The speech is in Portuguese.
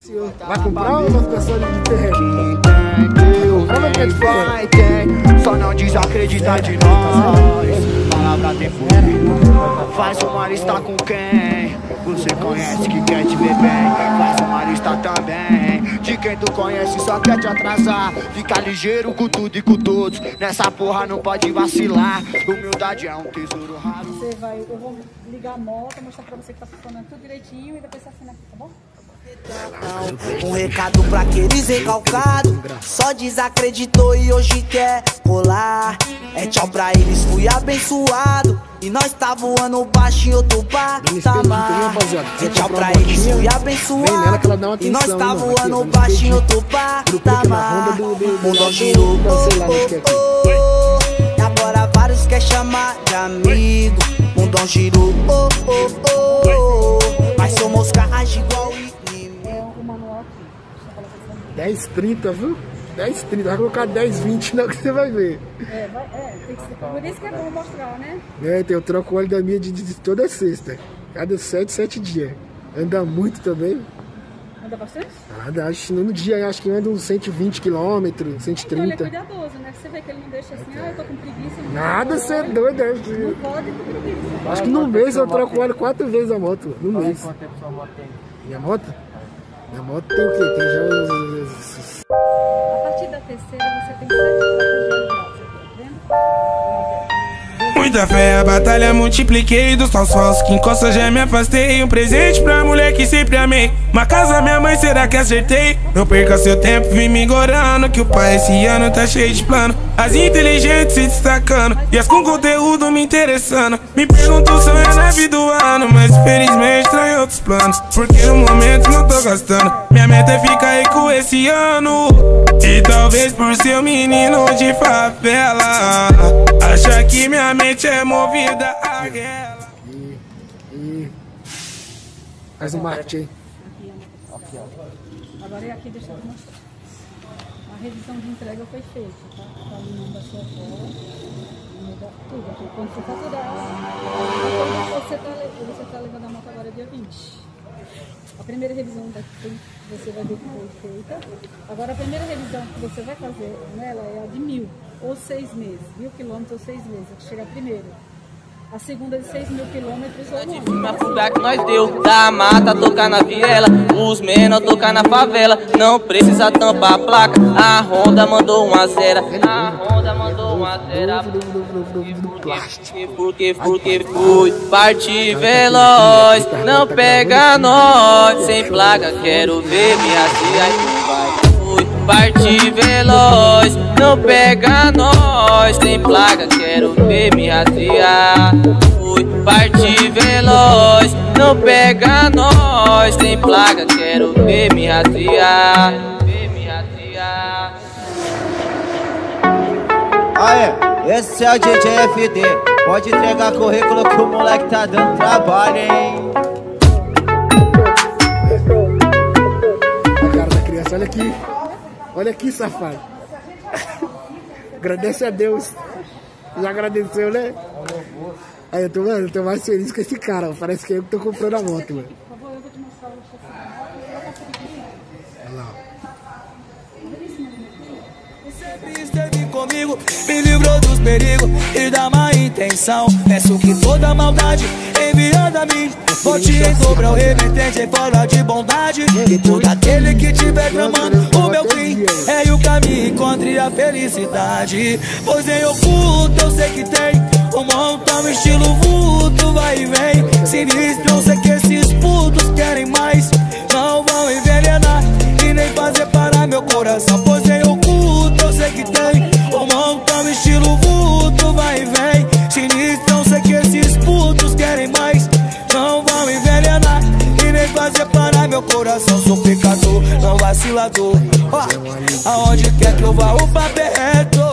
Vai comprar ou vai ficar só de terreno? Só não desacredita de nós. Palavra tem poder. Faz uma lista com quem você conhece que quer te ver bem. Faz uma lista também de quem tu conhece só quer te atrasar. Fica ligeiro com tudo e com todos. Nessa porra não pode vacilar. Humildade é um tesouro raro. Você vai, eu vou ligar a moto, mostrar pra você que tá funcionando tudo direitinho e depois você assina aqui, tá bom? Um recado pra aqueles recalcados, só desacreditou e hoje quer colar. É tchau pra eles, fui abençoado e nós tá voando baixo em outro patamar. É tchau pra eles, fui abençoado e nós tá voando baixo em outro patamar. Mundo girou, e agora vários quer chamar de amigo. Mundo girou, mas somos caras igual e 10,30, viu? 10,30, vai colocar 10,20 não que você vai ver. Tem que ser. Por isso que é bom mostrar, né? Eu troco o óleo da minha de toda sexta. Cada 7 dias. Anda muito também. Anda bastante? Anda, acho no dia, acho que anda uns 120 km, 130. Então ele é cuidadoso, né? Você vê que ele não deixa assim, eu tô com preguiça. Nada, você é doido. Não pode com preguiça. Acho que no mês eu troco o óleo 4 vezes a moto. No mês. Quanto tempo sua moto tem? Minha moto? Minha moto tem o quê? Tem já A partir da terceira você tem 7 trocas de óleo, tá vendo? Muita fé, a batalha multipliquei. Dos tons falsos que encosta já me afastei. Um presente pra mulher que sempre amei. Uma casa minha mãe, será que acertei? Não perca seu tempo, vim me engorando. Que o pai esse ano tá cheio de plano. As inteligentes se destacando e as com conteúdo me interessando. Me perguntam se eu é na vida do ano, mas infelizmente tá em outros planos. Porque no momento não tô gastando. Minha meta é ficar rico esse ano. E talvez por ser um menino de favela, acha que minha mente é movida a guerra. Faz um marketing aí. Aqui, ó. Agora é aqui, deixa eu te mostrar. A revisão de entrega foi feita, tá? Tá o nome da sua avó, tudo aqui. Quando for faturar, você tá levando a moto agora dia 20. A primeira revisão daqui você vai ver que foi feita. Agora a primeira revisão que você vai fazer nela é a de 1.000 ou 6 meses. 1.000 quilômetros ou 6 meses, que chega primeiro. A segunda de 6.000 quilômetros ou de filme afundar que nós deu. Da mata tocar na viela, os menor tocar na favela. Não precisa tampar a placa. A Honda mandou 1 a 0. A Honda mandou 1 a 0. Porque fui partir veloz. Não pega nós. Sem placa, quero ver me rastrear. Fui partir veloz. Não pega nós. Sem placa, quero ver me rastrear. Fui partir veloz. Não pega nós. Sem placa, quero ver me rastrear. Aê, esse é o DJ FD. Pode entregar currículo que o moleque tá dando trabalho, hein? A cara da criança, olha aqui. Olha aqui, safado. Agradece a Deus. Já agradeceu, né? Aí eu tô mais feliz com esse cara. Parece que eu que tô comprando a moto, mano. Por favor, eu vou te mostrar o chassi. Olha lá. Sempre esteve comigo, me livrou dos perigos e da má intenção. Peço que toda maldade enviada a mim volte em dobro ao remetente em forma de bondade. E todo aquele que tiver tramando o meu fim, é o caminho, encontre a felicidade. Pois em oculto eu sei que tem um montão estilo vulto, vai e vem. Sinistro, eu sei que esses putos querem mais. Não vão envenenar e nem fazer parar meu coração. Pois em oculto eu sei que tem um montão estilo vulto, vai e vem. Sinistro, eu sei que esses putos querem mais. Não vão envenenar e nem fazer parar meu coração. Sou pecador, não vacilador. Aonde quer que eu vá, o papo é reto.